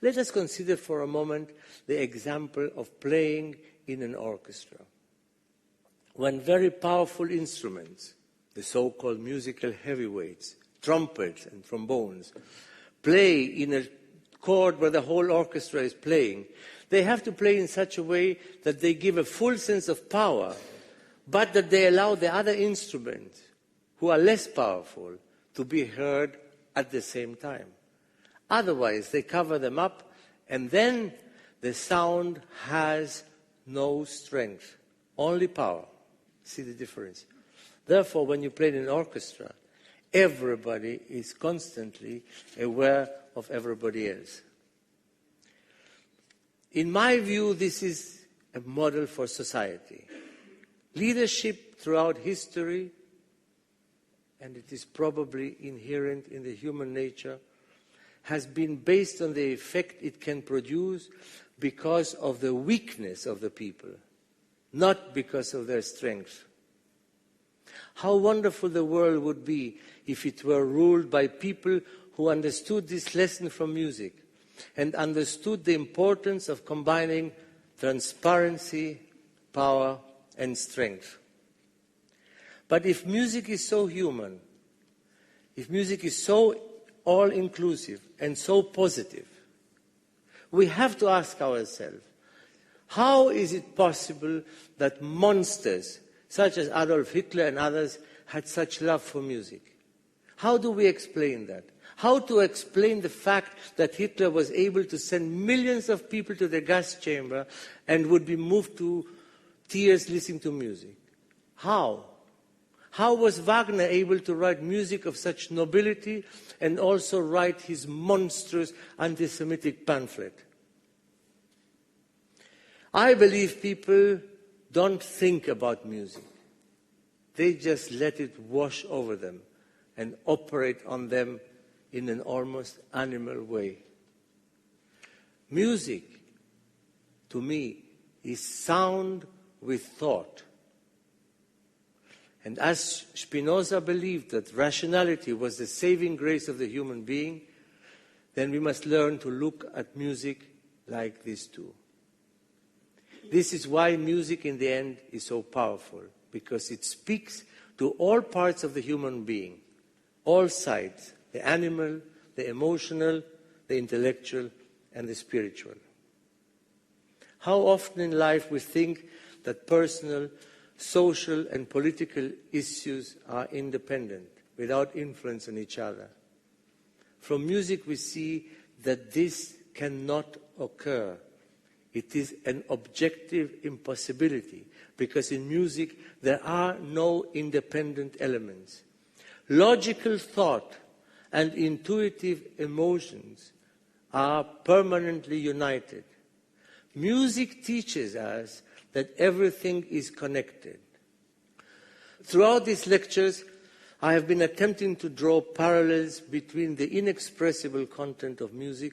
Let us consider for a moment the example of playing in an orchestra. When very powerful instruments, the so-called musical heavyweights, trumpets and trombones, play in a chord where the whole orchestra is playing, they have to play in such a way that they give a full sense of power, but that they allow the other instruments, who are less powerful, to be heard at the same time. Otherwise, they cover them up, and then the sound has no strength, only power. See the difference? Therefore, when you play in an orchestra, everybody is constantly aware of everybody else. In my view, this is a model for society. Leadership throughout history, and it is probably inherent in the human nature, has been based on the effect it can produce because of the weakness of the people, not because of their strength. How wonderful the world would be if it were ruled by people who understood this lesson from music and understood the importance of combining transparency, power, and strength. But if music is so human, if music is so all-inclusive and so positive, we have to ask ourselves, how is it possible that monsters such as Adolf Hitler and others had such love for music? How do we explain that? How to explain the fact that Hitler was able to send millions of people to the gas chamber and would be moved to tears listening to music? How? How was Wagner able to write music of such nobility and also write his monstrous anti-Semitic pamphlet? I believe people don't think about music. They just let it wash over them and operate on them in an almost animal way. Music, to me, is sound with thought. And as Spinoza believed that rationality was the saving grace of the human being, then we must learn to look at music like this too. This is why music in the end is so powerful, because it speaks to all parts of the human being, all sides, the animal, the emotional, the intellectual, and the spiritual. How often in life we think that personal, social, and political issues are independent, without influence on each other. From music we see that this cannot occur. It is an objective impossibility, because in music there are no independent elements. Logical thought and intuitive emotions are permanently united. Music teaches us that everything is connected. Throughout these lectures, I have been attempting to draw parallels between the inexpressible content of music